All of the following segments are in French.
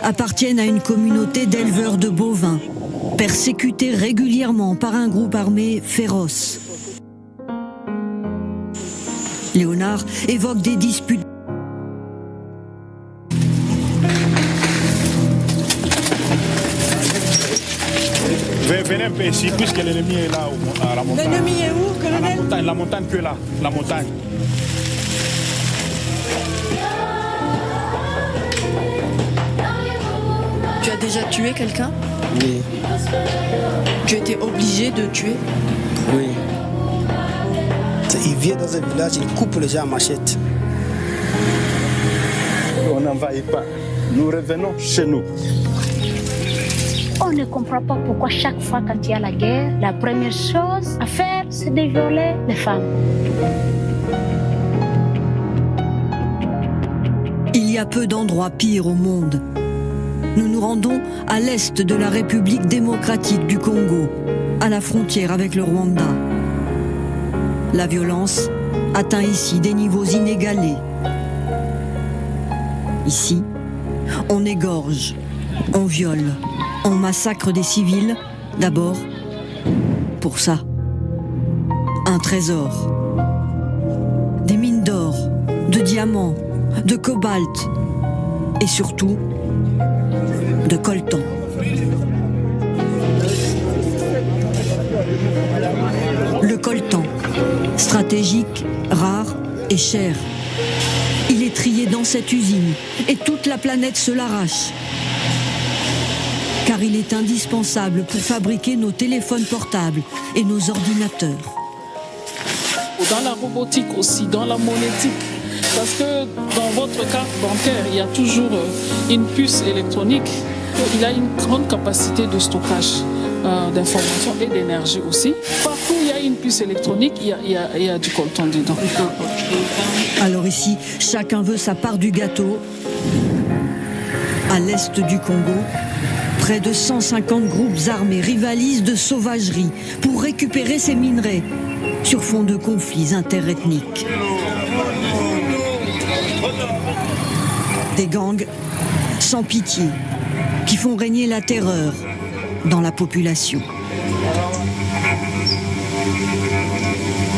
appartiennent à une communauté d'éleveurs de bovins, persécutés régulièrement par un groupe armé féroce. Léonard évoque des disputes. Venez un peu ici, puisque l'ennemi est là à la montagne. L'ennemi est où, colonel? La montagne que là, la montagne. Tu as déjà tué quelqu'un? Oui. Tu étais obligé de tuer? Oui. Il vient dans un village, il coupe les gens à machette. On n'envahit pas. Nous revenons chez nous. On ne comprend pas pourquoi chaque fois quand il y a la guerre, la première chose à faire, c'est de violer les femmes. Il y a peu d'endroits pires au monde. Nous nous rendons à l'est de la République démocratique du Congo, à la frontière avec le Rwanda. La violence atteint ici des niveaux inégalés. Ici, on égorge, on viole, on massacre des civils, d'abord pour ça. Un trésor. Des mines d'or, de diamants, de cobalt et surtout de coltan. Le coltan, stratégique, rare et cher. Il est trié dans cette usine et toute la planète se l'arrache. Car il est indispensable pour fabriquer nos téléphones portables et nos ordinateurs. Dans la robotique aussi, dans la monétique. Parce que dans votre carte bancaire, il y a toujours une puce électronique. Il a une grande capacité de stockage d'informations et d'énergie aussi. Partout où il y a une puce électronique, il y a du coltan dedans. Alors ici, chacun veut sa part du gâteau. À l'est du Congo, près de 150 groupes armés rivalisent de sauvagerie pour récupérer ces minerais sur fond de conflits interethniques. Des gangs sans pitié qui font régner la terreur dans la population.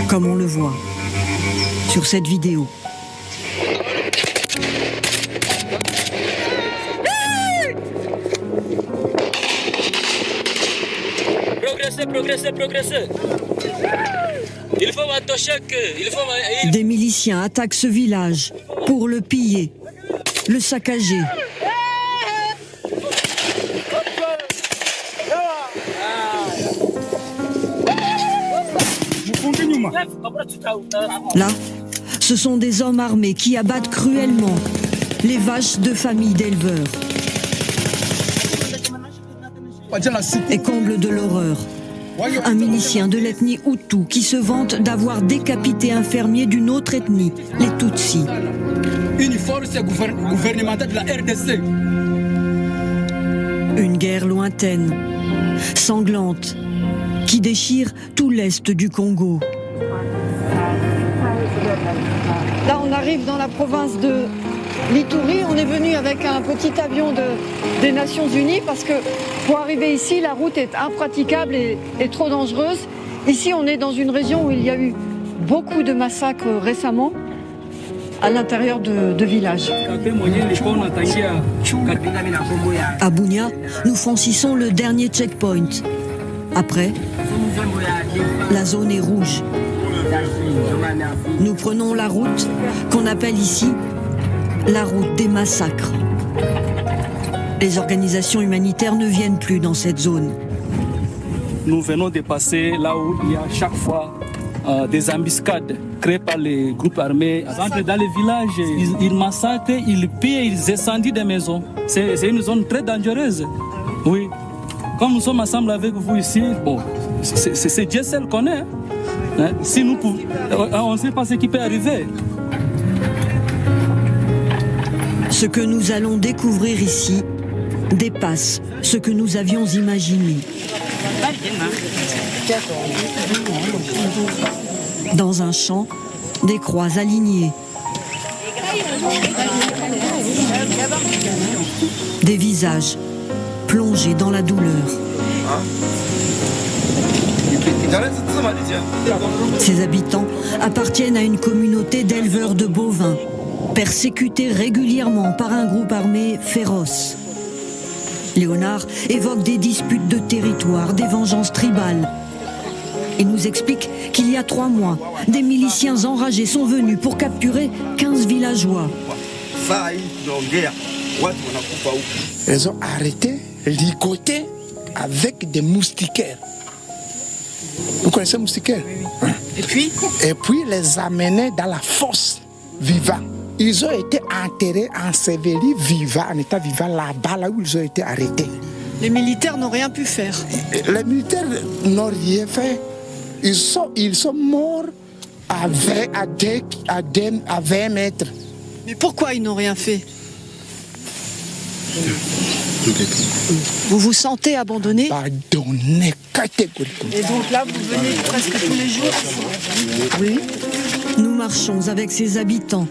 Comme on le voit sur cette vidéo. Progressez. Il faut attention que... Des miliciens attaquent ce village pour le piller, le saccager. Là, ce sont des hommes armés qui abattent cruellement les vaches de familles d'éleveurs. Et comble de l'horreur, un milicien de l'ethnie Hutu qui se vante d'avoir décapité un fermier d'une autre ethnie, les Tutsis. Une force gouvernementale de la RDC. Une guerre lointaine, sanglante, qui déchire tout l'est du Congo. Là, on arrive dans la province de l'Ituri. On est venu avec un petit avion des Nations Unies parce que pour arriver ici, la route est impraticable et trop dangereuse. Ici, on est dans une région où il y a eu beaucoup de massacres récemment à l'intérieur de villages. À Bunia, nous franchissons le dernier checkpoint. Après, la zone est rouge. Nous prenons la route qu'on appelle ici la route des massacres. Les organisations humanitaires ne viennent plus dans cette zone. Nous venons de passer là où il y a chaque fois des embuscades créées par les groupes armés. Ils entrent dans les villages, ils massacrent, ils pillent, ils incendient des maisons. C'est une zone très dangereuse. Oui. Comme nous sommes ensemble avec vous ici, bon, c'est Dieu seul qu'on est. Hein? Si nous pouvons, on ne sait pas ce qui peut arriver. Ce que nous allons découvrir ici dépasse ce que nous avions imaginé. Dans un champ, des croix alignées. Des visages plongés dans la douleur. Ces habitants appartiennent à une communauté d'éleveurs de bovins, persécutés régulièrement par un groupe armé féroce. Léonard évoque des disputes de territoire, des vengeances tribales. Il nous explique qu'il y a 3 mois, des miliciens enragés sont venus pour capturer 15 villageois. Ils ont arrêté, ligoté avec des moustiquaires. Vous connaissez les moustiquaires? Et puis les amener dans la fosse vivants. Ils ont été enterrés, ensevelis vivants, en état vivant là-bas, là où ils ont été arrêtés. les militaires n'ont rien pu faire. Les militaires n'ont rien fait. Ils sont morts à 20 mètres. Mais pourquoi ils n'ont rien fait? Vous vous sentez abandonné? Abandonné catégoriquement. Et donc là, vous venez presque tous les jours? Oui. Nous marchons avec ces habitants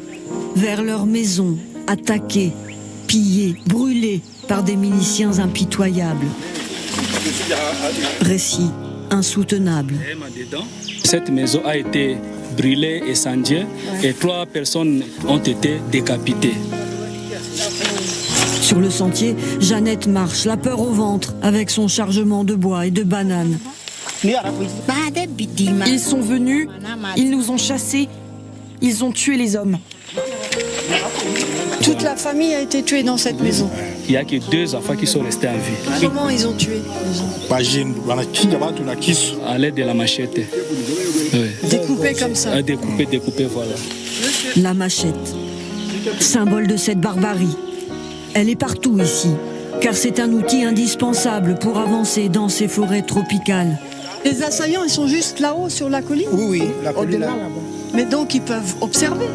vers leurs maisons, attaquées, pillées, brûlées par des miliciens impitoyables. Récit insoutenable. Cette maison a été brûlée et incendiée et 3 personnes ont été décapitées. Sur le sentier, Jeannette marche, la peur au ventre, avec son chargement de bois et de bananes. Ils sont venus, ils nous ont chassés, ils ont tué les hommes. Toute la famille a été tuée dans cette maison. Il n'y a que 2 enfants qui sont restés en vie. Comment ils ont tué les gens? À l'aide de la machette. Oui. Découpés comme ça. Découpés, voilà. La machette, symbole de cette barbarie. Elle est partout ici, car c'est un outil indispensable pour avancer dans ces forêts tropicales. Les assaillants, ils sont juste là-haut sur la colline? Oui, la colline là. Mais donc ils peuvent observer,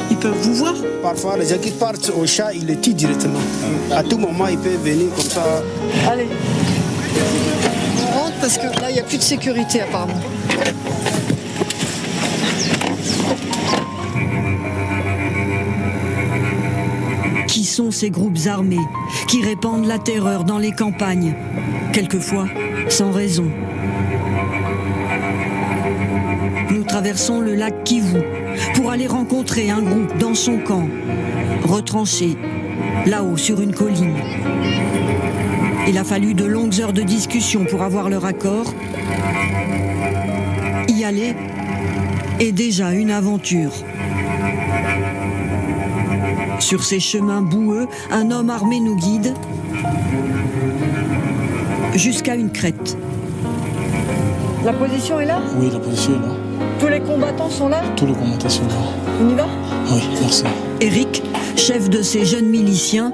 ils peuvent vous voir. Parfois, les gens qui partent au chat, ils les tuent directement. À tout moment, ils peuvent venir comme ça. Allez, on rentre parce que là, il n'y a plus de sécurité apparemment. Qui sont ces groupes armés qui répandent la terreur dans les campagnes, quelquefois sans raison? Nous traversons le lac Kivu pour aller rencontrer un groupe dans son camp, retranché, là-haut sur une colline. Il a fallu de longues heures de discussion pour avoir leur accord. Y aller est déjà une aventure. Sur ces chemins boueux, un homme armé nous guide jusqu'à une crête. La position est là? Oui, la position est là. Tous les combattants sont là? Tous les combattants sont là. On y va? Oui, merci. Eric, chef de ces jeunes miliciens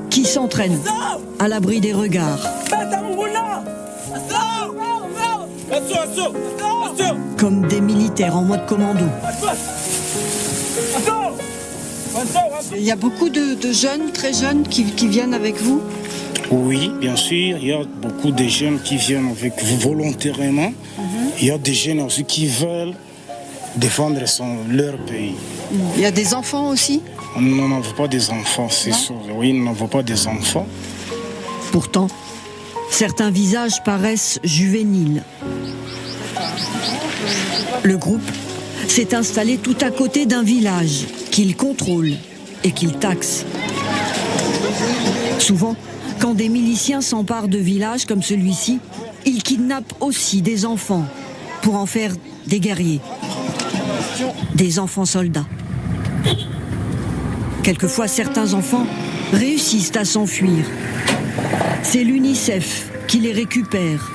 qui s'entraînent à l'abri des regards. Comme des militaires en mode commando. Il y a beaucoup de jeunes, très jeunes, qui viennent avec vous? Oui, bien sûr. Il y a beaucoup de jeunes qui viennent avec vous volontairement. Il y a des jeunes aussi qui veulent défendre leur pays. Il y a des enfants aussi? Nous n'en veut pas des enfants, c'est sûr. Oui, nous n'en veut pas des enfants. Pourtant, certains visages paraissent juvéniles. Le groupe s'est installé tout à côté d'un village qu'il contrôle et qu'il taxe. Souvent, quand des miliciens s'emparent de villages comme celui-ci, ils kidnappent aussi des enfants pour en faire des guerriers, des enfants soldats. Quelquefois, certains enfants réussissent à s'enfuir. C'est l'UNICEF qui les récupère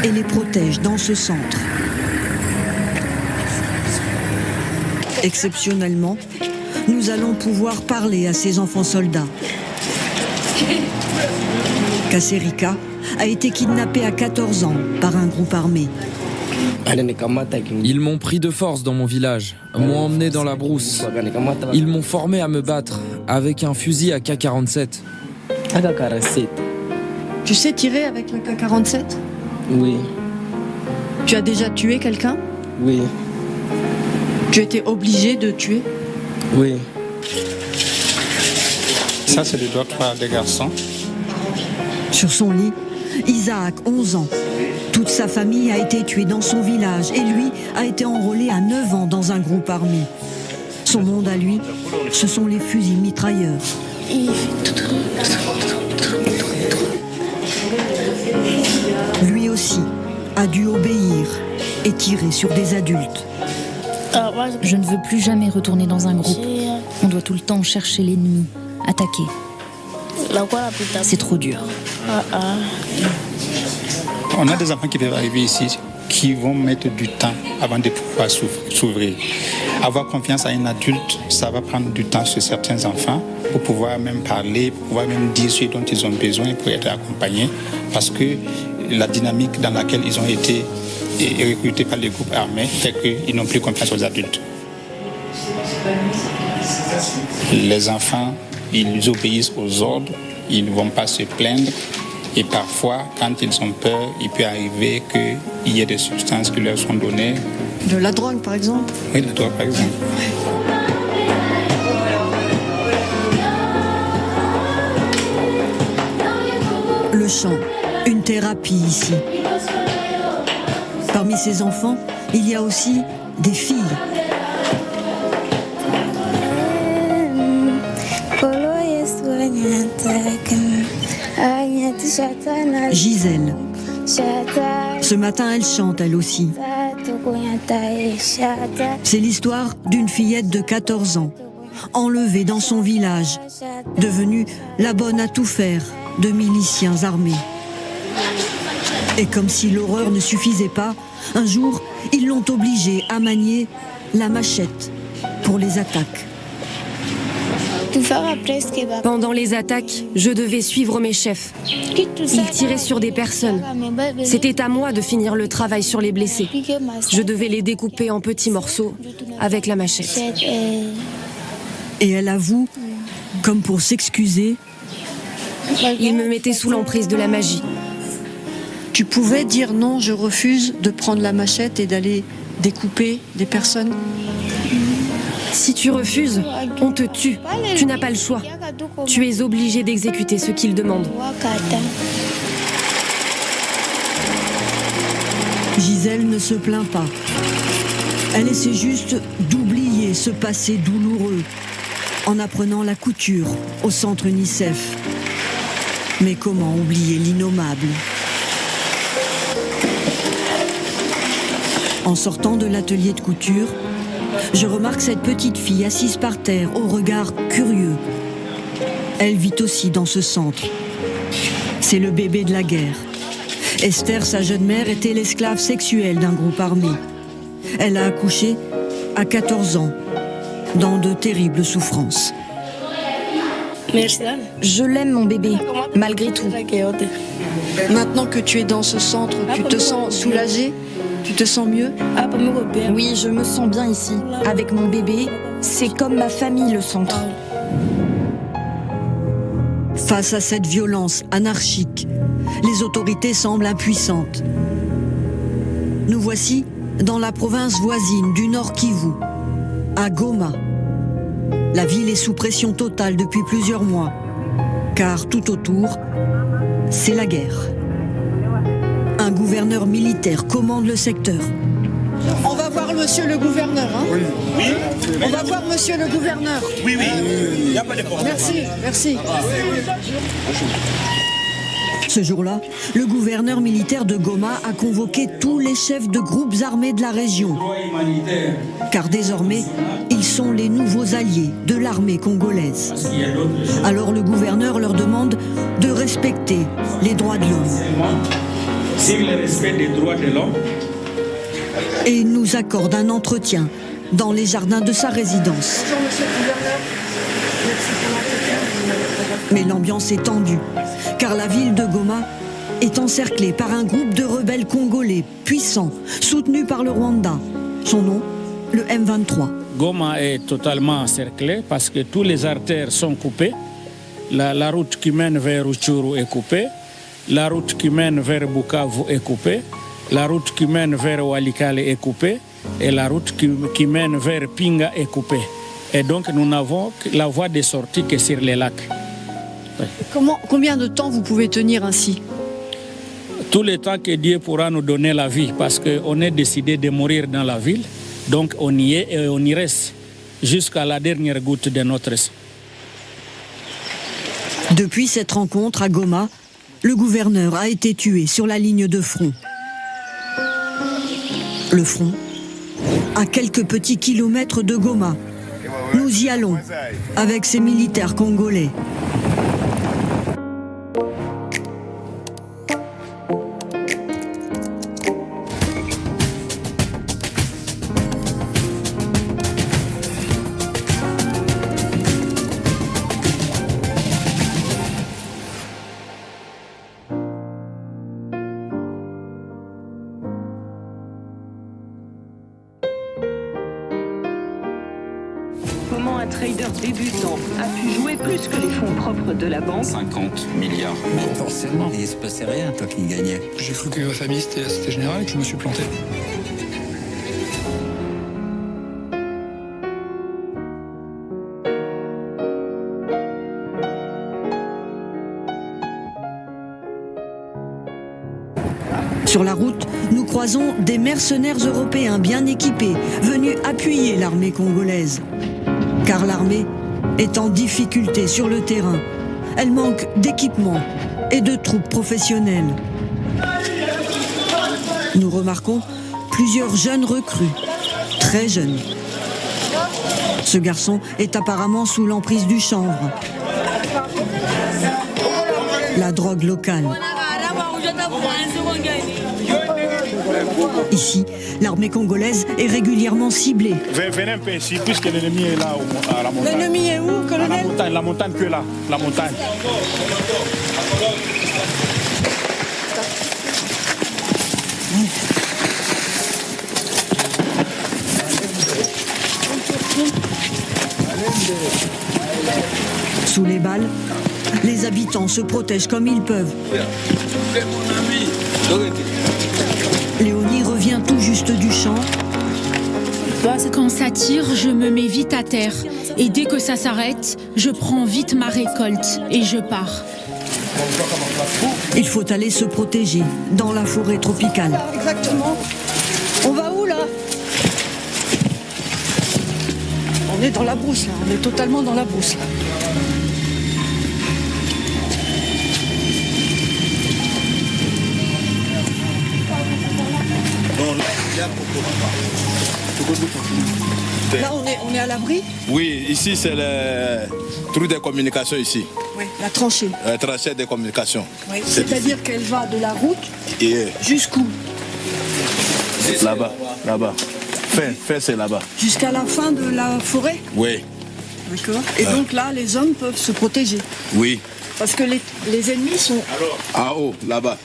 et les protège dans ce centre. Exceptionnellement, nous allons pouvoir parler à ces enfants soldats. Kaserika a été kidnappé à 14 ans par un groupe armé. Ils m'ont pris de force dans mon village, m'ont emmené dans la brousse. Ils m'ont formé à me battre avec un fusil à AK-47. Tu sais tirer avec le AK-47? Oui. Tu as déjà tué quelqu'un? Oui. Tu étais obligé de tuer? Oui. Ça, c'est le dortoir des garçons. Sur son lit, Isaac, 11 ans. Toute sa famille a été tuée dans son village et lui a été enrôlé à 9 ans dans un groupe armé. Son monde à lui, ce sont les fusils mitrailleurs. Lui aussi a dû obéir et tirer sur des adultes. Je ne veux plus jamais retourner dans un groupe. On doit tout le temps chercher l'ennemi, attaquer. C'est trop dur. On a des enfants qui peuvent arriver ici, qui vont mettre du temps avant de pouvoir s'ouvrir. Avoir confiance à un adulte, ça va prendre du temps sur certains enfants pour pouvoir même parler, pour pouvoir même dire ce dont ils ont besoin pour être accompagnés. Parce que la dynamique dans laquelle ils ont été recrutés par les groupes armés fait qu'ils n'ont plus confiance aux adultes. Les enfants, ils obéissent aux ordres, ils ne vont pas se plaindre. Et parfois, quand ils ont peur, il peut arriver qu'il y ait des substances qui leur sont données. De la drogue, par exemple? Oui, la drogue, par exemple. Le chant, une thérapie ici. Parmi ces enfants, il y a aussi des filles. Gisèle. Ce matin, elle chante, elle aussi. C'est l'histoire d'une fillette de 14 ans, enlevée dans son village, devenue la bonne à tout faire de miliciens armés. Et comme si l'horreur ne suffisait pas, un jour, ils l'ont obligée à manier la machette pour les attaques. Pendant les attaques, je devais suivre mes chefs. Ils tiraient sur des personnes. C'était à moi de finir le travail sur les blessés. Je devais les découper en petits morceaux avec la machette. Et elle avoue, comme pour s'excuser, ils me mettaient sous l'emprise de la magie. Tu pouvais dire non, je refuse de prendre la machette et d'aller découper des personnes? Si tu refuses, on te tue. Tu n'as pas le choix. Tu es obligé d'exécuter ce qu'ils demandent. Gisèle ne se plaint pas. Elle essaie juste d'oublier ce passé douloureux en apprenant la couture au centre UNICEF. Mais comment oublier l'innommable? En sortant de l'atelier de couture, je remarque cette petite fille assise par terre, au regard curieux. Elle vit aussi dans ce centre. C'est le bébé de la guerre. Esther, sa jeune mère, était l'esclave sexuelle d'un groupe armé. Elle a accouché à 14 ans, dans de terribles souffrances. Je l'aime, mon bébé, malgré tout. Maintenant que tu es dans ce centre, tu te sens soulagée? Tu te sens mieux? Oui, je me sens bien ici. Avec mon bébé, c'est comme ma famille, le centre. Face à cette violence anarchique, les autorités semblent impuissantes. Nous voici dans la province voisine du Nord Kivu, à Goma. La ville est sous pression totale depuis plusieurs mois, car tout autour, c'est la guerre. Un gouverneur militaire commande le secteur. On va voir monsieur le gouverneur, hein? Oui. On va voir monsieur le gouverneur. Oui, oui. Il n'y a pas de problème. Merci, merci. Ce jour-là, le gouverneur militaire de Goma a convoqué tous les chefs de groupes armés de la région. Car désormais, ils sont les nouveaux alliés de l'armée congolaise. Alors le gouverneur leur demande de respecter les droits de l'homme. Sur le respect des droits de l'homme. Et il nous accorde un entretien dans les jardins de sa résidence. Bonjour monsieur le gouverneur. Merci pour l'entretien. Mais l'ambiance est tendue, car la ville de Goma est encerclée par un groupe de rebelles congolais puissants, soutenus par le Rwanda. Son nom, le M23. Goma est totalement encerclée parce que tous les artères sont coupées. La route qui mène vers Rutshuru est coupée. La route qui mène vers Bukavu est coupée. La route qui mène vers Walikale est coupée. Et la route qui mène vers Pinga est coupée. Et donc nous n'avons la voie de sortie que sur les lacs. Combien de temps vous pouvez tenir ainsi? Tout le temps que Dieu pourra nous donner la vie, parce qu'on est décidé de mourir dans la ville, donc on y est et on y reste jusqu'à la dernière goutte de notre sang. Depuis cette rencontre à Goma, le gouverneur a été tué sur la ligne de front. Le front, à quelques petits kilomètres de Goma. Nous y allons, avec ces militaires congolais. Comment un trader débutant a pu jouer plus que les fonds propres de la banque? 50 milliards. Mais forcément, il se passait rien, toi qui gagnais. J'ai cru que ma famille c'était la Société Générale et que je me suis planté. Sur la route, nous croisons des mercenaires européens bien équipés, venus appuyer l'armée congolaise. Car l'armée est en difficulté sur le terrain. Elle manque d'équipement et de troupes professionnelles. Nous remarquons plusieurs jeunes recrues, très jeunes. Ce garçon est apparemment sous l'emprise du chanvre, la drogue locale. Ici, l'armée congolaise est régulièrement ciblée. Venez un peu ici, puisque l'ennemi est là à la montagne. L'ennemi est où, colonel? La montagne que là, la montagne. Sous les balles, les habitants se protègent comme ils peuvent. Léonie revient tout juste du champ. Quand ça tire, je me mets vite à terre. Et dès que ça s'arrête, je prends vite ma récolte et je pars. Il faut aller se protéger dans la forêt tropicale. Exactement. On va où là? On est dans la brousse là, on est totalement dans la brousse là. Là, on est à l'abri? Oui, ici c'est le trou de communication ici. Oui, la tranchée. La tranchée de communication. Oui. C'est-à-dire qu'elle va de la route jusqu'où? Là-bas, là-bas. Fin c'est là-bas. Jusqu'à la fin de la forêt? Oui. D'accord. Et donc là, les hommes peuvent se protéger? Oui. Parce que les ennemis sont... En haut, là-bas.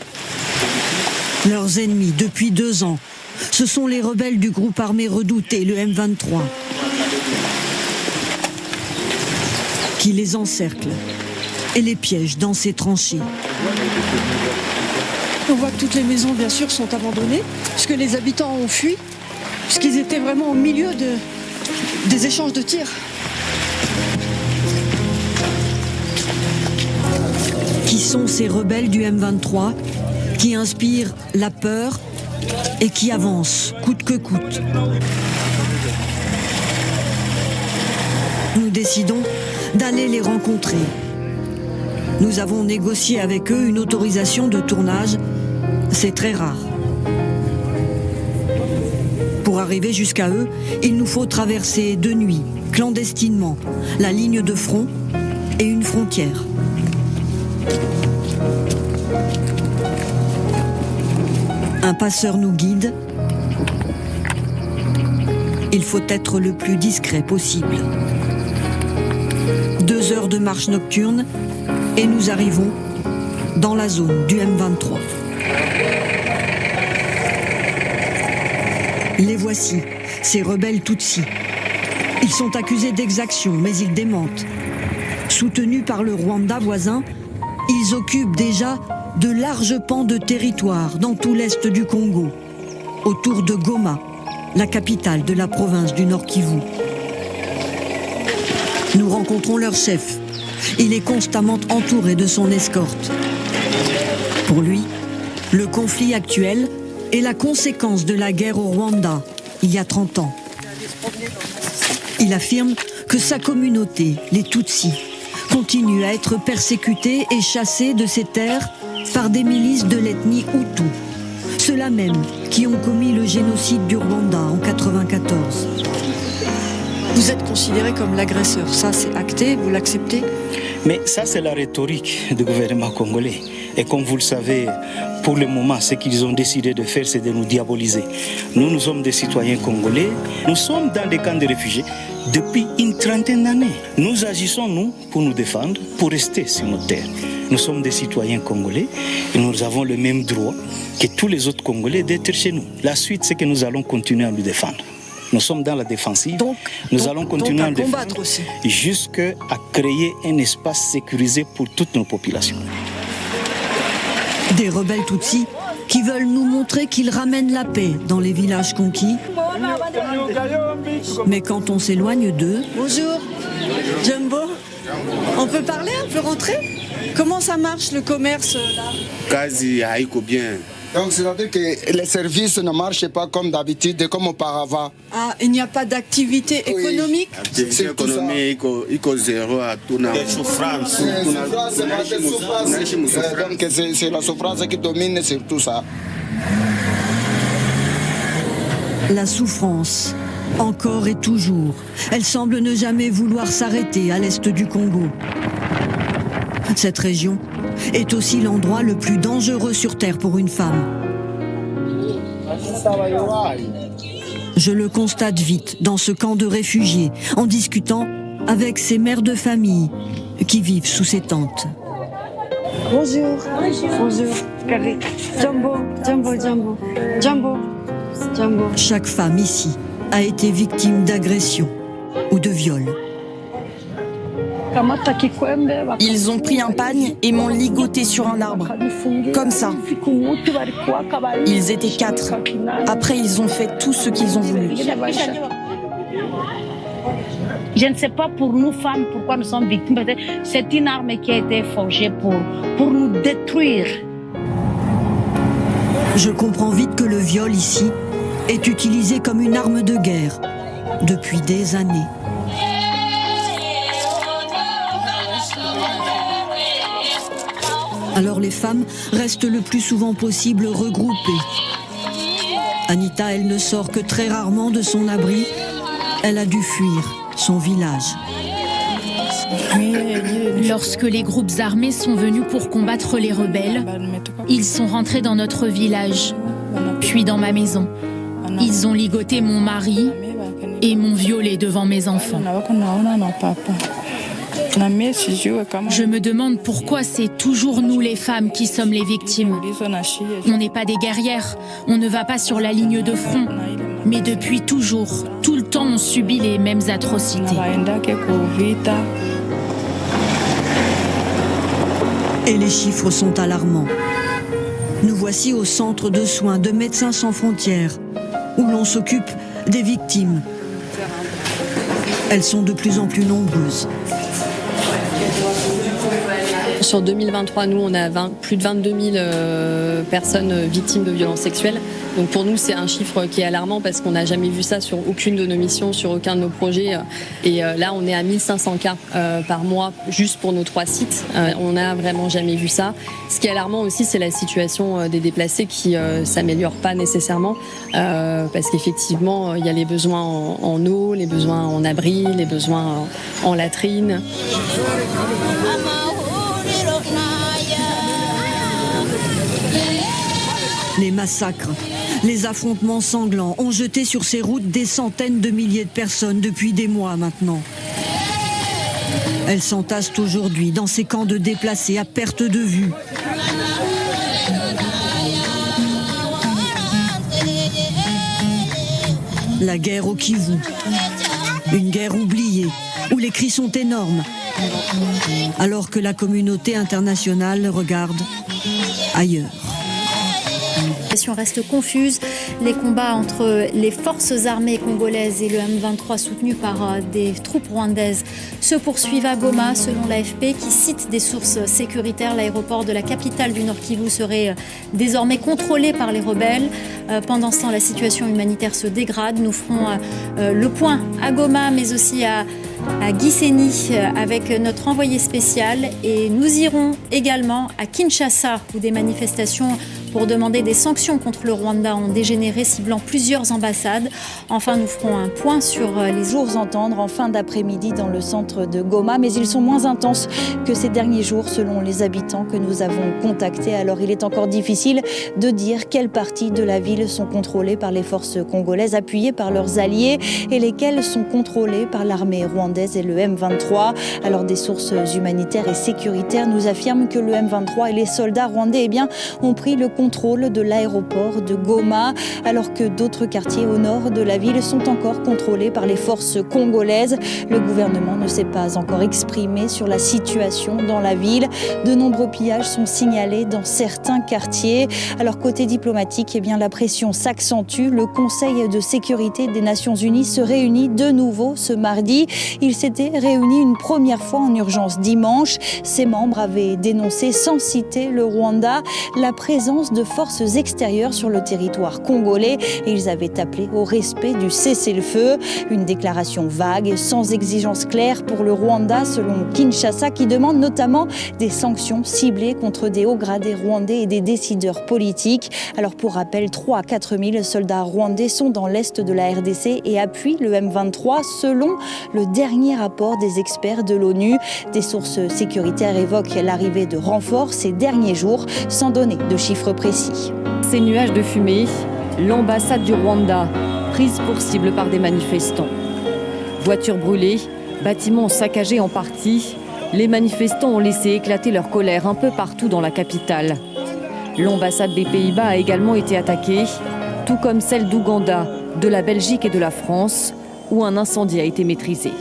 Leurs ennemis depuis 2 ans. Ce sont les rebelles du groupe armé redouté, le M23, qui les encerclent et les piègent dans ces tranchées. On voit que toutes les maisons, bien sûr, sont abandonnées, puisque les habitants ont fui, puisqu'ils étaient vraiment au milieu des échanges de tirs. Qui sont ces rebelles du M23 qui inspirent la peur et qui avancent coûte que coûte? Nous décidons d'aller les rencontrer. Nous avons négocié avec eux une autorisation de tournage. C'est très rare. Pour arriver jusqu'à eux, il nous faut traverser de nuit, clandestinement, la ligne de front et une frontière. Un passeur nous guide. Il faut être le plus discret possible. 2 heures de marche nocturne et nous arrivons dans la zone du M23. Les voici, ces rebelles Tutsis. Ils sont accusés d'exaction, mais ils démentent. Soutenus par le Rwanda voisin, ils occupent déjà de larges pans de territoire dans tout l'est du Congo, autour de Goma, la capitale de la province du Nord Kivu. Nous rencontrons leur chef, Il est constamment entouré de son escorte. Pour lui, le conflit actuel est la conséquence de la guerre au Rwanda, il y a 30 ans. Il affirme que sa communauté, les Tutsis, continue à être persécutée et chassée de ses terres par des milices de l'ethnie Hutu, ceux-là même qui ont commis le génocide du Rwanda en 1994. Vous êtes considéré comme l'agresseur, ça c'est acté, vous l'acceptez? Mais ça, c'est la rhétorique du gouvernement congolais. Et comme vous le savez, pour le moment, ce qu'ils ont décidé de faire, c'est de nous diaboliser. Nous sommes des citoyens congolais. Nous sommes dans des camps de réfugiés depuis une trentaine d'années. Nous agissons, nous, pour nous défendre, pour rester sur notre terre. Nous sommes des citoyens congolais et nous avons le même droit que tous les autres Congolais d'être chez nous. La suite, c'est que nous allons continuer à nous défendre. Nous sommes dans la défensive. Nous allons continuer à combattre aussi. Jusqu'à créer un espace sécurisé pour toutes nos populations. Des rebelles Tutsis qui veulent nous montrer qu'ils ramènent la paix dans les villages conquis. Mais quand on s'éloigne d'eux... Bonjour, Jumbo. On peut parler, on peut rentrer? Comment ça marche le commerce là? Quasi haïko bien. Donc c'est-à-dire que les services ne marchent pas comme d'habitude, comme auparavant. Ah, il n'y a pas d'activité économique? Activité économique, il zéro à tout le souffrance. Donc c'est la souffrance qui domine sur tout ça. La souffrance, encore et toujours. Elle semble ne jamais vouloir s'arrêter à l'est du Congo. Cette région est aussi l'endroit le plus dangereux sur Terre pour une femme. Je le constate vite dans ce camp de réfugiés, en discutant avec ces mères de famille qui vivent sous ces tentes. Bonjour. Bonjour. Jumbo, Jumbo, Jumbo. Jumbo. Jumbo. Chaque femme ici a été victime d'agression ou de viol. Ils ont pris un pagne et m'ont ligoté sur un arbre. Comme ça. Ils étaient 4. Après, ils ont fait tout ce qu'ils ont voulu. Je ne sais pas pour nous femmes pourquoi nous sommes victimes. C'est une arme qui a été forgée pour nous détruire. Je comprends vite que le viol ici est utilisé comme une arme de guerre depuis des années. Alors les femmes restent le plus souvent possible regroupées. Anita, elle ne sort que très rarement de son abri. Elle a dû fuir son village. Lorsque les groupes armés sont venus pour combattre les rebelles, ils sont rentrés dans notre village, puis dans ma maison. Ils ont ligoté mon mari et m'ont violée devant mes enfants. Je me demande pourquoi c'est toujours nous les femmes qui sommes les victimes. On n'est pas des guerrières, on ne va pas sur la ligne de front. Mais depuis toujours, tout le temps, on subit les mêmes atrocités. Et les chiffres sont alarmants. Nous voici au centre de soins de Médecins sans frontières, où l'on s'occupe des victimes. Elles sont de plus en plus nombreuses. Sur 2023, nous, on a plus de 22 000 personnes victimes de violences sexuelles. Donc pour nous, c'est un chiffre qui est alarmant parce qu'on n'a jamais vu ça sur aucune de nos missions, sur aucun de nos projets. Et là, on est à 1500 cas par mois juste pour nos 3 sites. On n'a vraiment jamais vu ça. Ce qui est alarmant aussi, c'est la situation des déplacés qui s'améliore pas nécessairement parce qu'effectivement, il y a les besoins en eau, les besoins en abri, les besoins en latrine. Les massacres, les affrontements sanglants ont jeté sur ces routes des centaines de milliers de personnes depuis des mois maintenant. Elles s'entassent aujourd'hui dans ces camps de déplacés à perte de vue. La guerre au Kivu, une guerre oubliée, où les cris sont énormes, alors que la communauté internationale regarde ailleurs. La situation reste confuse. Les combats entre les forces armées congolaises et le M23 soutenu par des troupes rwandaises se poursuivent à Goma, selon l'AFP, qui cite des sources sécuritaires. L'aéroport de la capitale du Nord Kivu serait désormais contrôlé par les rebelles. Pendant ce temps, la situation humanitaire se dégrade. Nous ferons le point à Goma, mais aussi à Gisenyi avec notre envoyé spécial. Et nous irons également à Kinshasa, où des manifestations pour demander des sanctions contre le Rwanda ont dégénéré, ciblant plusieurs ambassades. Enfin, nous ferons un point sur les jours entendre en fin d'après-midi dans le centre de Goma, mais ils sont moins intenses que ces derniers jours selon les habitants que nous avons contactés. Alors il est encore difficile de dire quelles parties de la ville sont contrôlées par les forces congolaises appuyées par leurs alliés et lesquelles sont contrôlées par l'armée rwandaise et le M23. Alors des sources humanitaires et sécuritaires nous affirment que le M23 et les soldats rwandais ont pris le contrôle de l'aéroport de Goma, alors que d'autres quartiers au nord de la ville sont encore contrôlés par les forces congolaises. Le gouvernement ne s'est pas encore exprimé sur la situation dans la ville. De nombreux pillages sont signalés dans certains quartiers. Alors côté diplomatique, la pression s'accentue. Le Conseil de sécurité des Nations Unies se réunit de nouveau ce mardi. Il s'était réuni une première fois en urgence dimanche. Ses membres avaient dénoncé, sans citer le Rwanda, la présence de forces extérieures sur le territoire congolais et ils avaient appelé au respect du cessez-le-feu. Une déclaration vague, sans exigence claire pour le Rwanda, selon Kinshasa, qui demande notamment des sanctions ciblées contre des hauts gradés rwandais et des décideurs politiques. Alors pour rappel, 3 à 4 000 soldats rwandais sont dans l'est de la RDC et appuient le M23 selon le dernier rapport des experts de l'ONU. Des sources sécuritaires évoquent l'arrivée de renforts ces derniers jours, sans donner de chiffres précis. Ces nuages de fumée, l'ambassade du Rwanda, prise pour cible par des manifestants. Voitures brûlées, bâtiments saccagés en partie, les manifestants ont laissé éclater leur colère un peu partout dans la capitale. L'ambassade des Pays-Bas a également été attaquée, tout comme celle d'Ouganda, de la Belgique et de la France, où un incendie a été maîtrisé.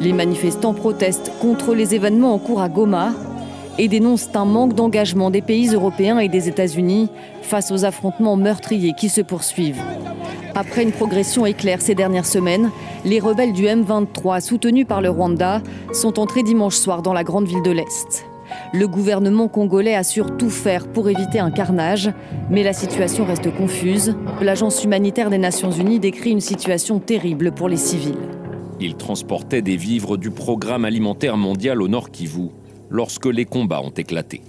Les manifestants protestent contre les événements en cours à Goma et dénoncent un manque d'engagement des pays européens et des États-Unis face aux affrontements meurtriers qui se poursuivent. Après une progression éclair ces dernières semaines, les rebelles du M23, soutenus par le Rwanda, sont entrés dimanche soir dans la grande ville de l'Est. Le gouvernement congolais assure tout faire pour éviter un carnage, mais la situation reste confuse. L'Agence humanitaire des Nations Unies décrit une situation terrible pour les civils. Ils transportaient des vivres du programme alimentaire mondial au Nord Kivu lorsque les combats ont éclaté.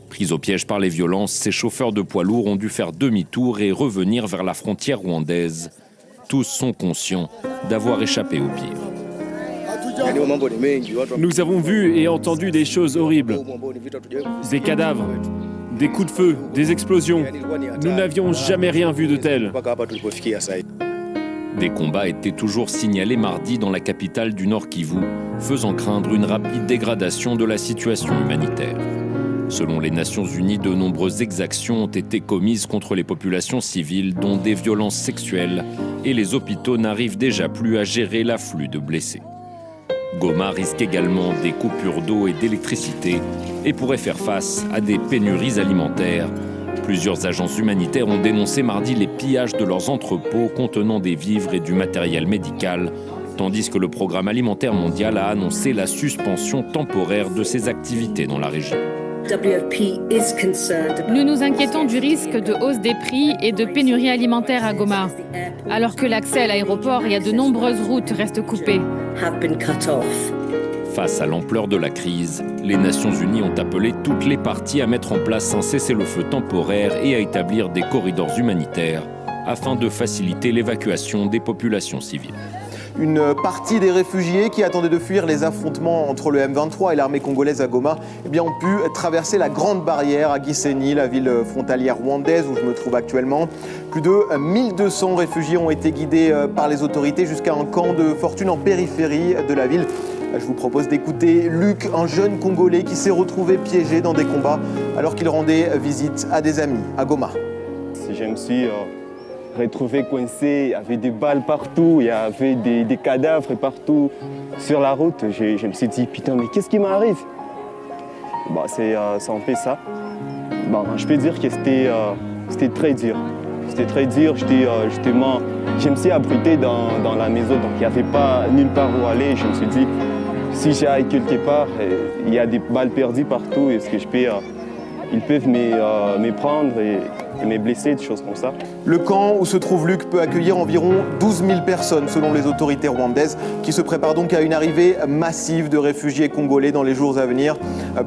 Pris au piège par les violences, ces chauffeurs de poids lourds ont dû faire demi-tour et revenir vers la frontière rwandaise. Tous sont conscients d'avoir échappé au pire. Nous avons vu et entendu des choses horribles. Des cadavres, des coups de feu, des explosions. Nous n'avions jamais rien vu de tel. Des combats étaient toujours signalés mardi dans la capitale du Nord Kivu, faisant craindre une rapide dégradation de la situation humanitaire. Selon les Nations Unies, de nombreuses exactions ont été commises contre les populations civiles, dont des violences sexuelles, et les hôpitaux n'arrivent déjà plus à gérer l'afflux de blessés. Goma risque également des coupures d'eau et d'électricité et pourrait faire face à des pénuries alimentaires. Plusieurs agences humanitaires ont dénoncé mardi les pillages de leurs entrepôts contenant des vivres et du matériel médical, tandis que le Programme alimentaire mondial a annoncé la suspension temporaire de ses activités dans la région. Nous nous inquiétons du risque de hausse des prix et de pénurie alimentaire à Goma, alors que l'accès à l'aéroport et à de nombreuses routes reste coupé. Face à l'ampleur de la crise, les Nations Unies ont appelé toutes les parties à mettre en place un cessez-le-feu temporaire et à établir des corridors humanitaires afin de faciliter l'évacuation des populations civiles. Une partie des réfugiés qui attendaient de fuir les affrontements entre le M23 et l'armée congolaise à Goma ont pu traverser la grande barrière à Gisenyi, la ville frontalière rwandaise où je me trouve actuellement. Plus de 1200 réfugiés ont été guidés par les autorités jusqu'à un camp de fortune en périphérie de la ville. Je vous propose d'écouter Luc, un jeune Congolais qui s'est retrouvé piégé dans des combats alors qu'il rendait visite à des amis à Goma. Je me suis retrouvé coincé, il y avait des balles partout, il y avait des cadavres partout sur la route. Je me suis dit, putain, mais qu'est-ce qui m'arrive? C'est un peu ça. Je peux dire que c'était c'était très dur. C'était très dur, justement, je me suis abrité dans la maison, donc il n'y avait pas nulle part où aller. Je me suis dit, si j'aille quelque part, il y a des balles perdues partout, est-ce que ils peuvent me prendre et me blesser, des choses comme ça. Le camp où se trouve Luc peut accueillir environ 12 000 personnes selon les autorités rwandaises qui se préparent donc à une arrivée massive de réfugiés congolais dans les jours à venir.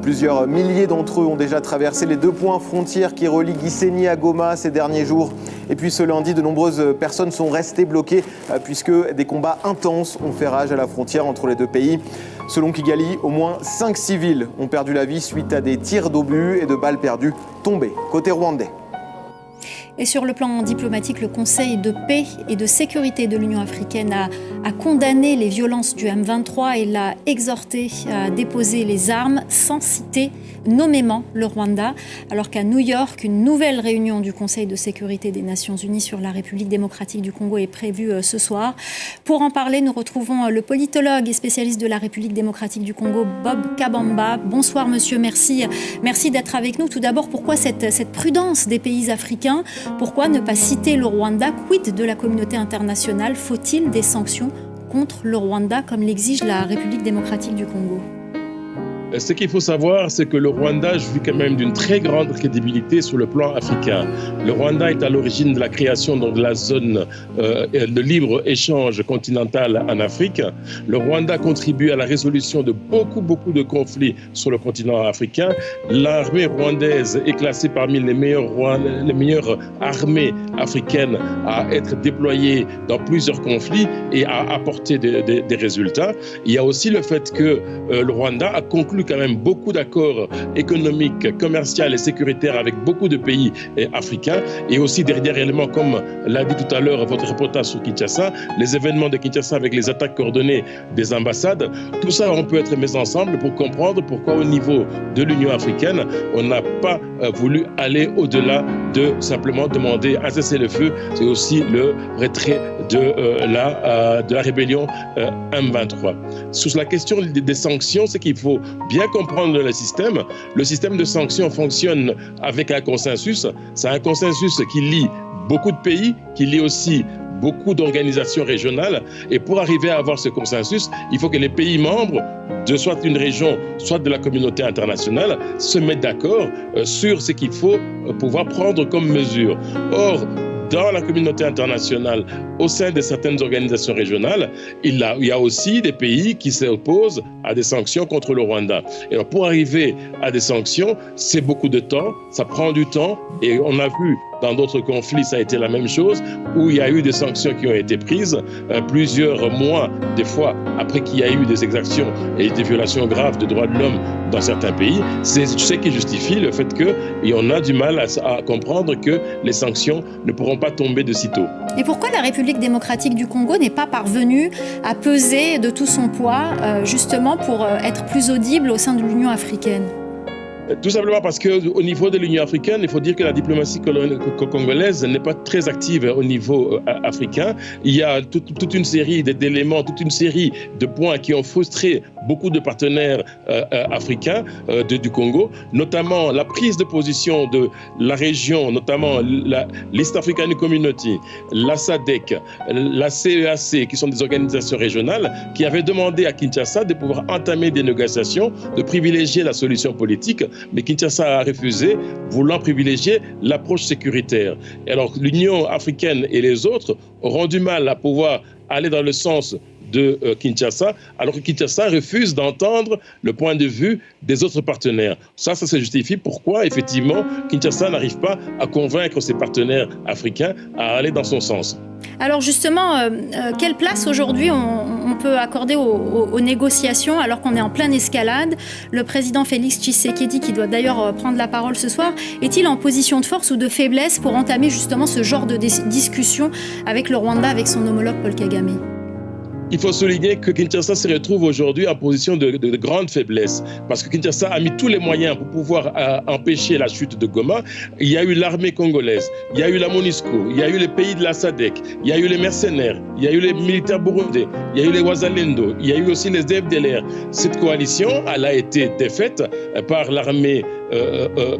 Plusieurs milliers d'entre eux ont déjà traversé les 2 points frontières qui relient Gisenyi à Goma ces derniers jours. Et puis ce lundi, de nombreuses personnes sont restées bloquées puisque des combats intenses ont fait rage à la frontière entre les 2 pays. Selon Kigali, au moins 5 civils ont perdu la vie suite à des tirs d'obus et de balles perdues tombées côté rwandais. Et sur le plan diplomatique, le Conseil de paix et de sécurité de l'Union africaine a condamné les violences du M23 et l'a exhorté à déposer les armes sans citer nommément le Rwanda, alors qu'à New York, une nouvelle réunion du Conseil de sécurité des Nations Unies sur la République démocratique du Congo est prévue ce soir. Pour en parler, nous retrouvons le politologue et spécialiste de la République démocratique du Congo, Bob Kabamba. Bonsoir monsieur, merci d'être avec nous. Tout d'abord, pourquoi cette prudence des pays africains ? Pourquoi ne pas citer le Rwanda ? Quid de la communauté internationale ? Faut-il des sanctions contre le Rwanda comme l'exige la République démocratique du Congo ? Ce qu'il faut savoir, c'est que le Rwanda jouit quand même d'une très grande crédibilité sur le plan africain. Le Rwanda est à l'origine de la création de la zone de libre-échange continentale en Afrique. Le Rwanda contribue à la résolution de beaucoup de conflits sur le continent africain. L'armée rwandaise est classée parmi les meilleures armées africaines à être déployées dans plusieurs conflits et à apporter des résultats. Il y a aussi le fait que le Rwanda a conclu quand même beaucoup d'accords économiques, commerciaux et sécuritaires avec beaucoup de pays africains. Et aussi derrière éléments, comme l'a dit tout à l'heure votre reportage sur Kinshasa, les événements de Kinshasa avec les attaques coordonnées des ambassades. Tout ça, on peut être mis ensemble pour comprendre pourquoi au niveau de l'Union africaine, on n'a pas voulu aller au-delà de simplement demander un cessez-le-feu. C'est aussi le retrait de la rébellion M23. Sur la question des sanctions, c'est qu'il faut bien comprendre le système. Le système de sanctions fonctionne avec un consensus. C'est un consensus qui lie beaucoup de pays, qui lie aussi beaucoup d'organisations régionales. Et pour arriver à avoir ce consensus, il faut que les pays membres de soit une région, soit de la communauté internationale se mettent d'accord sur ce qu'il faut pouvoir prendre comme mesure. Or, dans la communauté internationale, au sein de certaines organisations régionales, il y a aussi des pays qui s'opposent à des sanctions contre le Rwanda. Et alors, pour arriver à des sanctions, c'est beaucoup de temps, ça prend du temps, et on a vu dans d'autres conflits, ça a été la même chose, où il y a eu des sanctions qui ont été prises plusieurs mois, des fois, après qu'il y a eu des exactions et des violations graves de droits de l'homme dans certains pays. C'est ce qui justifie le fait qu'on a du mal à comprendre que les sanctions ne pourront pas tomber de sitôt. Et pourquoi la République démocratique du Congo n'est pas parvenue à peser de tout son poids, justement pour être plus audible au sein de l'Union africaine ? Tout simplement parce qu'au niveau de l'Union africaine, il faut dire que la diplomatie congolaise n'est pas très active au niveau africain. Il y a toute une série d'éléments, toute une série de points qui ont frustré beaucoup de partenaires africains du Congo, notamment la prise de position de la région, notamment l'East African Community, la SADC, la CEAC, qui sont des organisations régionales, qui avaient demandé à Kinshasa de pouvoir entamer des négociations, de privilégier la solution politique. Mais Kinshasa a refusé, voulant privilégier l'approche sécuritaire. Et alors l'Union africaine et les autres auront du mal à pouvoir aller dans le sens de Kinshasa, alors que Kinshasa refuse d'entendre le point de vue des autres partenaires. Ça se justifie pourquoi, effectivement, Kinshasa n'arrive pas à convaincre ses partenaires africains à aller dans son sens. Alors justement, quelle place aujourd'hui on peut accorder aux négociations alors qu'on est en pleine escalade ? Le président Félix Tshisekedi, qui doit d'ailleurs prendre la parole ce soir, est-il en position de force ou de faiblesse pour entamer justement ce genre de discussion avec le Rwanda, avec son homologue Paul Kagame ? Il faut souligner que Kinshasa se retrouve aujourd'hui en position de grande faiblesse parce que Kinshasa a mis tous les moyens pour pouvoir empêcher la chute de Goma. Il y a eu l'armée congolaise, il y a eu la MONUSCO, il y a eu les pays de la SADC, il y a eu les mercenaires, il y a eu les militaires burundais, il y a eu les Wazalendo, il y a eu aussi les FDLR. Cette coalition, elle a été défaite par l'armée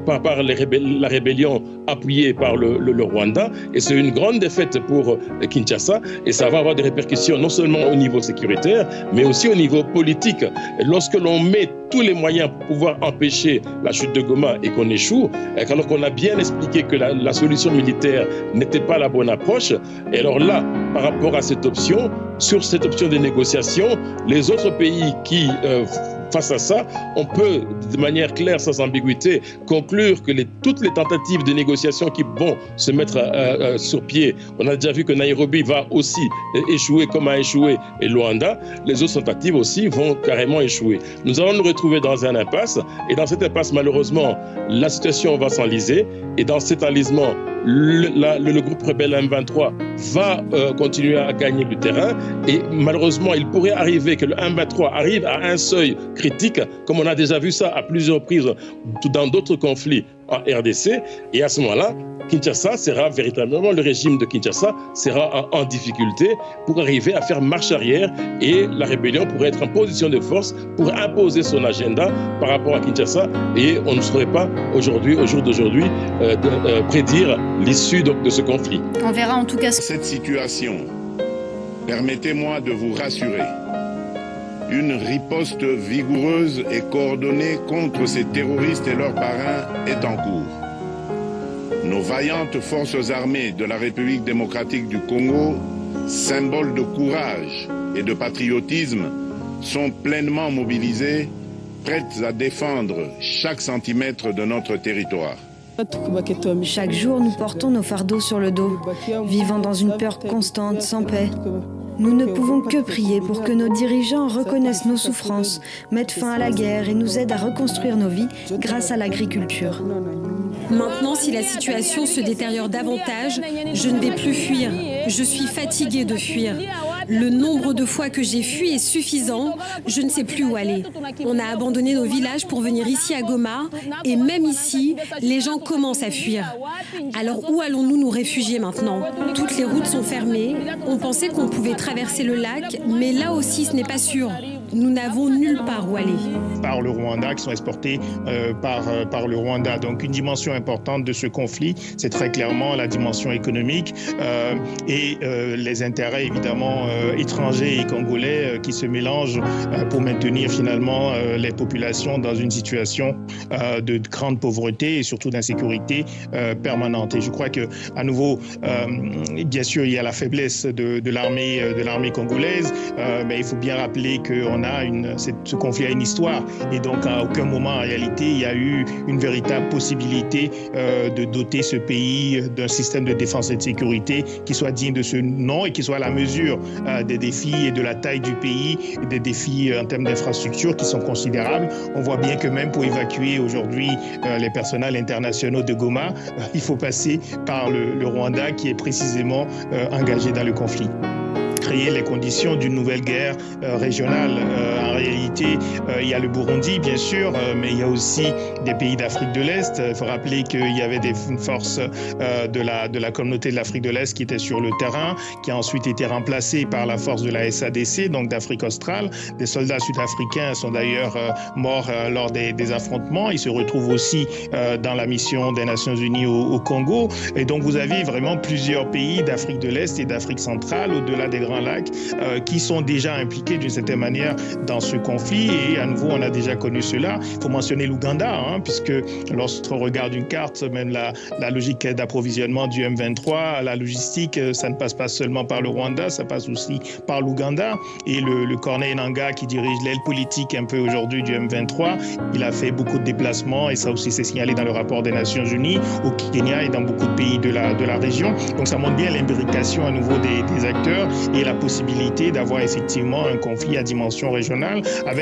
par la rébellion appuyée par le Rwanda. Et c'est une grande défaite pour Kinshasa. Et ça va avoir des répercussions non seulement au niveau sécuritaire, mais aussi au niveau politique. Et lorsque l'on met tous les moyens pour pouvoir empêcher la chute de Goma et qu'on échoue, alors qu'on a bien expliqué que la solution militaire n'était pas la bonne approche, et alors là, par rapport à cette option, sur cette option de négociation, les autres pays qui face à ça, on peut, de manière claire, sans ambiguïté, conclure que toutes les tentatives de négociation qui vont se mettre sur pied, on a déjà vu que Nairobi va aussi échouer comme a échoué et Luanda, les autres tentatives aussi vont carrément échouer. Nous allons nous retrouver dans un impasse, et dans cette impasse, malheureusement, la situation va s'enliser, et dans cet enlisement, le groupe rebelle M23 va continuer à gagner du terrain, et malheureusement il pourrait arriver que le M23 arrive à un seuil critique, comme on a déjà vu ça à plusieurs reprises dans d'autres conflits en RDC, et à ce moment-là, Kinshasa sera véritablement, le régime de Kinshasa sera en difficulté pour arriver à faire marche arrière, et la rébellion pourrait être en position de force pour imposer son agenda par rapport à Kinshasa, et on ne saurait pas aujourd'hui, au jour d'aujourd'hui, prédire l'issue de ce conflit. On verra en tout cas. Cette situation, permettez-moi de vous rassurer, une riposte vigoureuse et coordonnée contre ces terroristes et leurs parrains est en cours. Nos vaillantes forces armées de la République démocratique du Congo, symboles de courage et de patriotisme, sont pleinement mobilisées, prêtes à défendre chaque centimètre de notre territoire. Chaque jour, nous portons nos fardeaux sur le dos, vivant dans une peur constante, sans paix. Nous ne pouvons que prier pour que nos dirigeants reconnaissent nos souffrances, mettent fin à la guerre et nous aident à reconstruire nos vies grâce à l'agriculture. Maintenant, si la situation se détériore davantage, je ne vais plus fuir. Je suis fatiguée de fuir. Le nombre de fois que j'ai fui est suffisant. Je ne sais plus où aller. On a abandonné nos villages pour venir ici à Goma. Et même ici, les gens commencent à fuir. Alors où allons-nous nous réfugier maintenant? Toutes les routes sont fermées. On pensait qu'on pouvait traverser le lac, mais là aussi ce n'est pas sûr. Nous n'avons nulle part où aller. Par le Rwanda, qui sont exportés par le Rwanda. Donc une dimension importante de ce conflit, c'est très clairement la dimension économique et les intérêts évidemment étrangers et congolais qui se mélangent pour maintenir finalement les populations dans une situation de grande pauvreté et surtout d'insécurité permanente. Et je crois que à nouveau, bien sûr, il y a la faiblesse de l'armée congolaise, mais il faut bien rappeler qu'on a ce conflit a une histoire, et donc à aucun moment en réalité il y a eu une véritable possibilité de doter ce pays d'un système de défense et de sécurité qui soit digne de ce nom et qui soit à la mesure des défis et de la taille du pays, des défis en termes d'infrastructures qui sont considérables. On voit bien que même pour évacuer aujourd'hui les personnels internationaux de Goma, il faut passer par le Rwanda qui est précisément engagé dans le conflit. Créer les conditions d'une nouvelle guerre régionale. En réalité, il y a le Burundi, bien sûr, mais il y a aussi des pays d'Afrique de l'Est. Il faut rappeler qu'il y avait une force de la communauté de l'Afrique de l'Est qui était sur le terrain, qui a ensuite été remplacée par la force de la SADC, donc d'Afrique australe. Des soldats sud-africains sont d'ailleurs morts lors des affrontements. Ils se retrouvent aussi dans la mission des Nations Unies au Congo. Et donc, vous avez vraiment plusieurs pays d'Afrique de l'Est et d'Afrique centrale, au-delà des Grands Lacs, qui sont déjà impliqués d'une certaine manière dans ce conflit. Et à nouveau, on a déjà connu cela. Il faut mentionner l'Ouganda, puisque lorsqu'on regarde une carte, même la logique d'approvisionnement du M23, la logistique, ça ne passe pas seulement par le Rwanda, ça passe aussi par l'Ouganda. Et le Corneille Nangaa, qui dirige l'aile politique un peu aujourd'hui du M23, il a fait beaucoup de déplacements, et ça aussi c'est signalé dans le rapport des Nations Unies, au Kenya et dans beaucoup de pays de la région. Donc ça montre bien l'imbrication à nouveau des acteurs et la possibilité d'avoir effectivement un conflit à dimension régionale avec